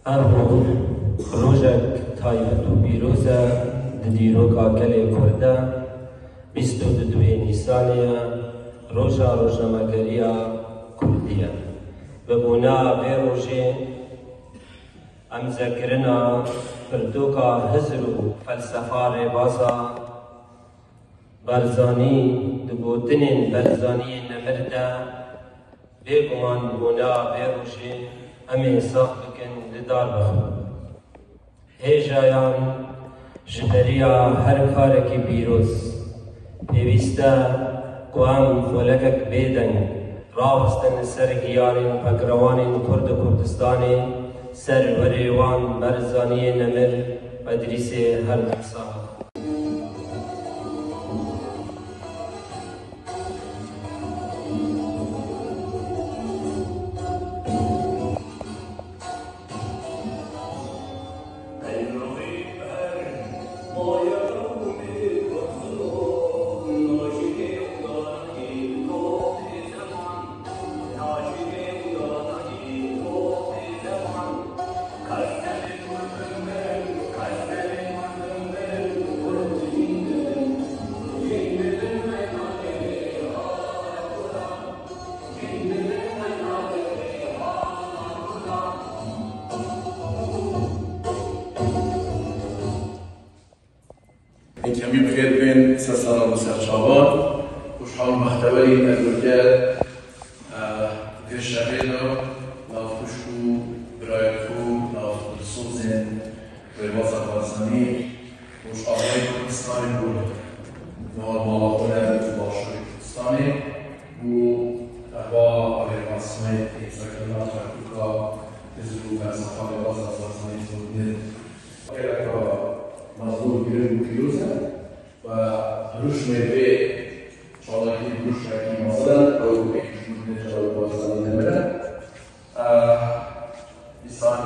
ام روزک تایبت و پیروزه دیروکا کل کرده 22 نیسانیه روزنامه‌گریه کردیه و بنا به روزی ام ذکرنا پرتوکا حزر و فلسفه بازا برزانی دبوتنین برزانی نمرده بگمان بنا به روزی امی صاحب کن لدار بخون هیجایان جبریا هر کار کی بیروز پیوسته قوام فلکک بیدن راوستن سر گیارین پکروانین کرد کردستانی سر وریوان برزانی نمر بدریس هر محصاب این کمی بخیر بین سلام و سرچاوان خوشحال محتولی ادوکر گشتگی دار نافوشو برایتو نافوشوزن ریاض بازنی خوشحالی کردستانی بود نورمال خونه باشوری کردستانی و با ریاضی اکسکلات رکوکا بزرگ فلسفه ریاض بازنی زودی مظلوم گیرد و پیروزه و روش میوه چالاکی روش رکی مثلا او اکشون جلو بازدانی نمیره ایسان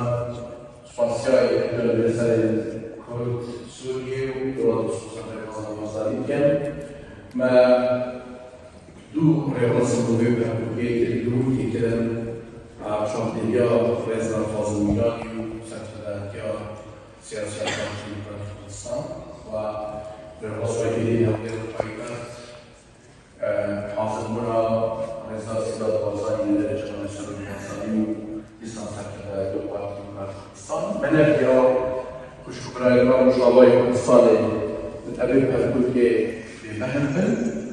سپاسیای اکتر بسر کرد سوریه و دولت خصوصا بازدانی کن ما دو ریاض بوده به همونگه که دروتی کردن شاهدیا فرزن فاضمیانی و سکتداریا سیاسی افغانی کردستان و به راستی همدیگر پایگاه حاضر مرا رضا سیدات بازاری در جامعه شروع بازاری و لیسان سکتدار دو پارتی کردستان من افیا خوشبخرای ما مشابه کردستان متعبیر پذبود که بفهم بند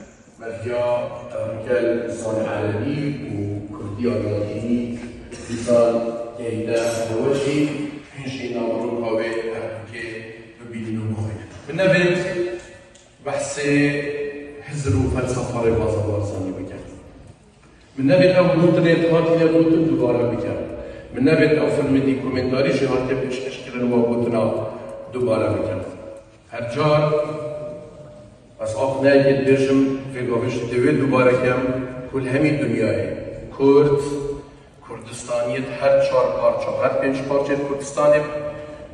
افیا ترکل انسان عربی و کردی آگاهی لیسان گیده نوشی هنشي نامرو هاوي كي ببينو مخيل بالنبت بحث حزر وفلسفه رباط بارزاني بكم بالنبت او نوتريت هاتي لبوتن دوباره بكم بالنبت او فيلم ديكومنتاري جهاتي بيش اشكال وابوتنا دوباره بكم هرجار بس اقناع يد برجم في قابش دويل دوباره كم كل همي دنياي كرد کردستانیت هر 4 پارچه هر 5 پارچه کردستانی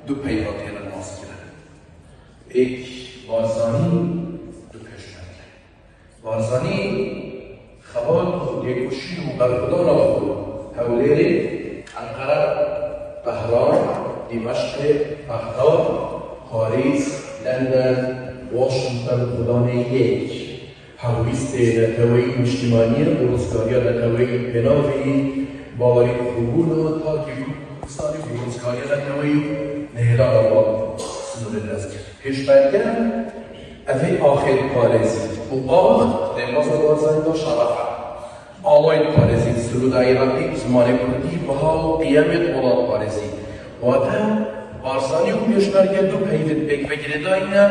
دو پیرات هلال ماست کرد یک بارزانی دو پشمرده بارزانی خبال یک کشی و قلقدان آخود حولیری انقره بحران دمشق بغداد پاریس لندن واشنگتن خدان یک حویست نتوی اجتماعی و روزگاری نتوی پناهی باوری خوبون و تا که کردستانی روزگاری نتوی نهلا را سنور دست کرد پیشبرگن اوی آخر پارزی و آخ لباس بازاری دا شرفه آلاین پارزی سرود ایرانی زمان کردی بها قیامت اولاد پارزی و تا بارزانی و پیشبرگن دو پیوت بگرده اینه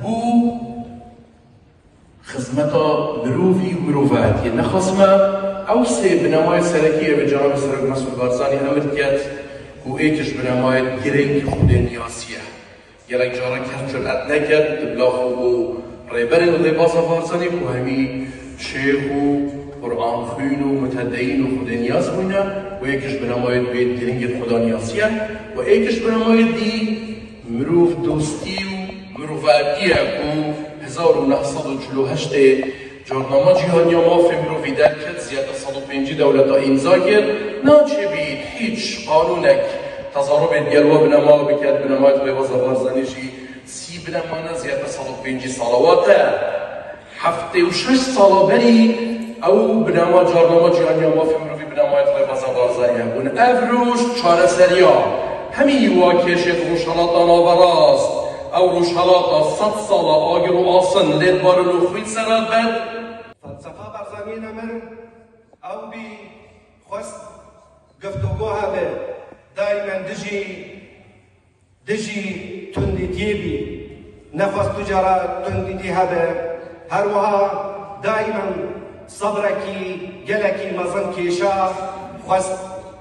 بو خدمتا مروفی و مروفاتی نخصمه او سه بنمای سرکیه به جناب سرک مسئول بارزانی امر کرد و ایکش بنمای گرنگ خود نیاسیه گرنگ جارا کرد جرأت نکرد بلا خوب ریبر و لباس بارزانی و همی شیخ و قرآن خوین و متدین و خود نیاز بونه و ایکش بنمای بید گرنگ خدا نیاسیه و ایکش بنمای دی مروف دوستی و مروفاتیه و 1948 جورنامه جهانی ما فیمرو ویدر کرد زیاد 105 دولت امضا کرد ناچه بید هیچ قانونک تضارب الجلوة بنما بكات بنما تبي بارزانيشي سي بنما نزيادة صلوا بينجي صلوات حفتي وشش صلاة بني أو بنما جارنما جيرانيا ما في مروي بنما تبي بارزانيا بون أفروش شارع سريع همي واكيشت روشالاتنا براس أو روشالاتا 100 سالة آجر وآسن لید بارلو خويت سراد بد فلسفة برزاني نمر أو بي خست گفتگوها به دائما دجي تندي ديبي نفس تجارة تندي ديها به هر وها دائما صبركي جلكي مظن كيشا خست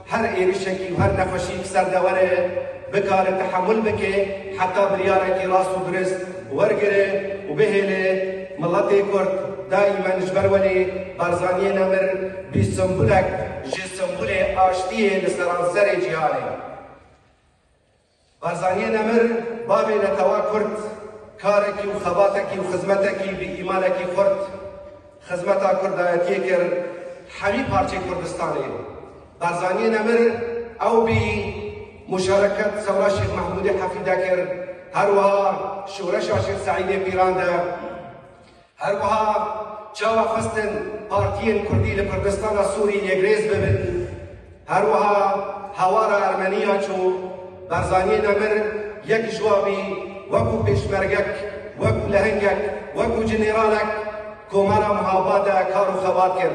هر ايرشكي وهر نفشيك سردوره بكار التحمل بكي حتى برياركي راس ودرس ورقره وبهله ملتي كرد دائما جبرولي بارزاني نمر بسنبولك جسنبولي آشتيه لسرانسر جهاني بارزاني نمر بابي نتوا كرد كاركي وخباتكي وخزمتكي بإيمانكي خرد خزمتا كردایتی کر حمی پارچه کردستانی بارزانی نمر او بی مشارکت سورا شیخ محمود حفیده کر هر وها شورش شیخ سعید پیرانده هر وها چاوا خستن پارتین کردی لکردستان سوری یگریز ببن هر وها هوارا ارمنیا چو بارزانی نمر یک جوابی وکو پیشمرگک وکو لهنگک وکو جنرالک كومارا مهابادا كارو خواتر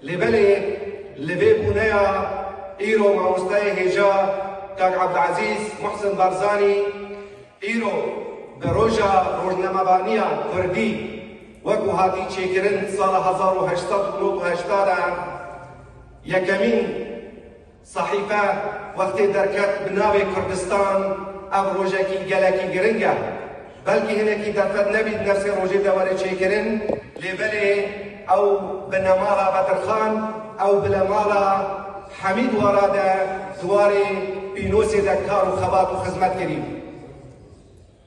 لبلي لبي بنايا ايرو مع مستاي هجا كاك عبد العزيز محسن بارزاني ايرو بروجا روجنامبانيا كردي وكو هاتي تشيكرن صالة 1880 يكمين صحيفة وقت دركت بناوي كردستان او روجاكي جلاكي جرنجا بلکه هنکی دفت نبید نفس روژه دواره چیکرن لبله او بنمالا بدرخان او بلمالا حمید واراده دواره بینوسی دکار و خبات و خدمت کریم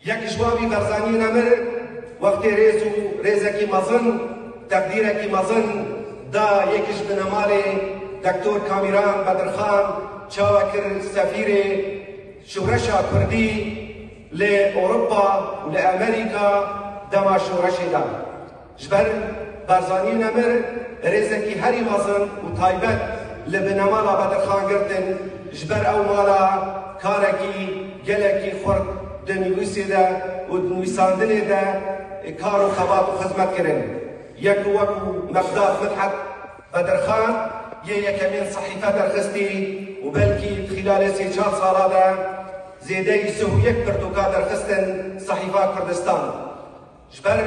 یک جوابی برزانی نمر وقت ریزکی مزن تقدیرکی مزن دا یکش بنمال دکتور کامیران بدرخان چاوکر سفیر شورشا کردی لأوروبا ولأمريكا دما شورشي دا جبر بارزاني نمر رزكي هري مزن وطايبت لبنمالا بدرخان قرتن جبر او مالا كاركي جلكي خورد دنويسي دا ودنويساندني دا كارو خبات وخدمت كرن يكو وكو مقدار مدحت بدرخان يكمين صحيفة درخستي وبلكي خلال 3 سالة دا زیده سویک پرتوکا درخستن صحیفه کردستان جبر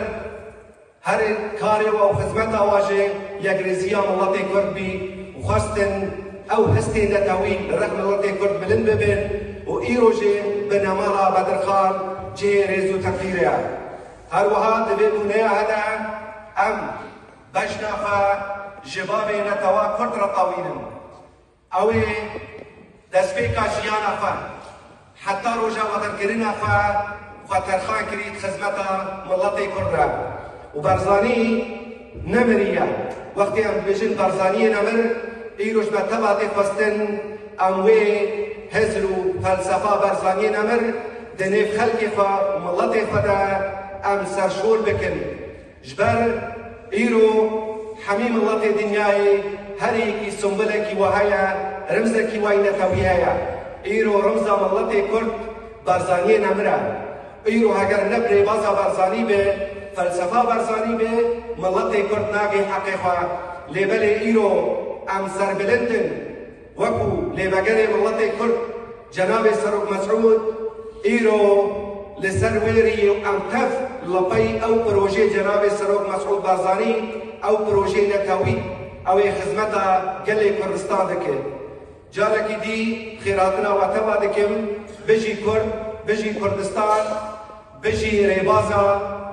هر کاری و خدمت آواجه یک رزیا ملت کرد بی و خواستن او هستی نتاوی رقم ملت کرد بلند ببین و ایروژه بنمالا بدرخان جه رزو تقدیره هر وها دبیدونه هده ام بجنافه جبابه نتاوا کرد را طاویلن اوی دسپیکا جیانا فا حتى رجع وذكرنا فترخان كريت خدمتها ملتي كرة وبرزاني نمرية وقت أن بيجن برزاني نمر إيروش بتبعت فستن أموي هزلو فلسفة برزاني نمر دنيف خلقي فملتي فدا أم سرشول بكن جبر إيرو حميم ملتي دنياي هريكي سنبلكي وهايا رمزكي وينتويهايا ایرو رمزا ملت کرد بارزانی نمره ایرو اگر نبره بازا بارزانی به فلسفه بارزانی به ملت کرد ناگه حقیقا لیبل ایرو ام سربلندن وکو لیبگر ملت کرد جناب سروک مسعود ایرو لسرویری ام تف لپی او پروژه جناب سروک مسعود بارزانی او پروژه نتاوی او خدمتا گلی کردستان دکه جالكي دي خيراتنا واتبا دكم بجي كرد بجي كردستان بجي ريبازا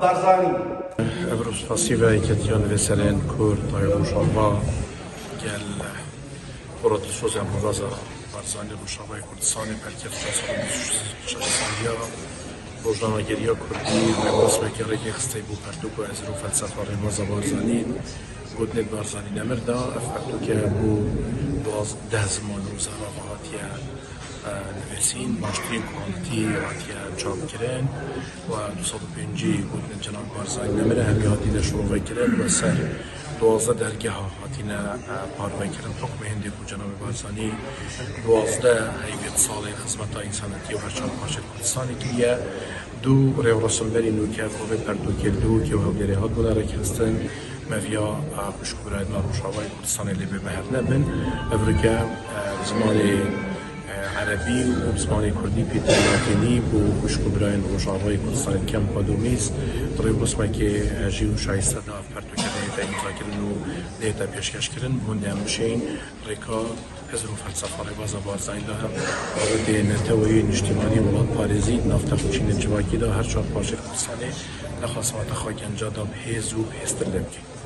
بارزاني ابروز فاسيفا كتيان وسلين كرد طايرو شابا قال قرط السوزة مغازا بارزاني روشابا كردستان بركت فاسولا 26 ساليا روزنامه گریا کردی رواز بکره که خسته بو پرتوکو از رو فلسفه رواز بارزانی گودنت بارزانی نمردا افرتو که بو 12 زمان روزانه هاتیه نویسین باشترین کوانتی هاتیه چاپ کرن و 205 بود جناب بارزانی نمره همی هاتی در شروع کرن و سر 12 درگه ها هاتینا پاروی کردن حکم هندی کو جناب بارزانی 12 هیئت ساله خدمت انسانیتی و برچاو پاشد کردستانی که دو رسمبری نوکر و پردو کردو که هودری ها بوده هستن مفیا بشکرات ناروشاوای کردستان لی به مهر نبن افریقا زمان عربی و زمان کردی پیترلاتینی بو بشکرات ناروشاوای کردستان کم قدومیست طریق رسمه که جیو شایسته دا پردو کرده تا امضا کردن و دیتا پیشکش کردن بونده هم بشین ریکا حزب فلسفه بازا بارزانی دا هم وارد نتوی اجتماعی ولاد پارزی نفت خوشین انجواکی دا هر چهار پارچه کردستانی نخواست و تخواهی انجا دا بهز و بهستر لبکی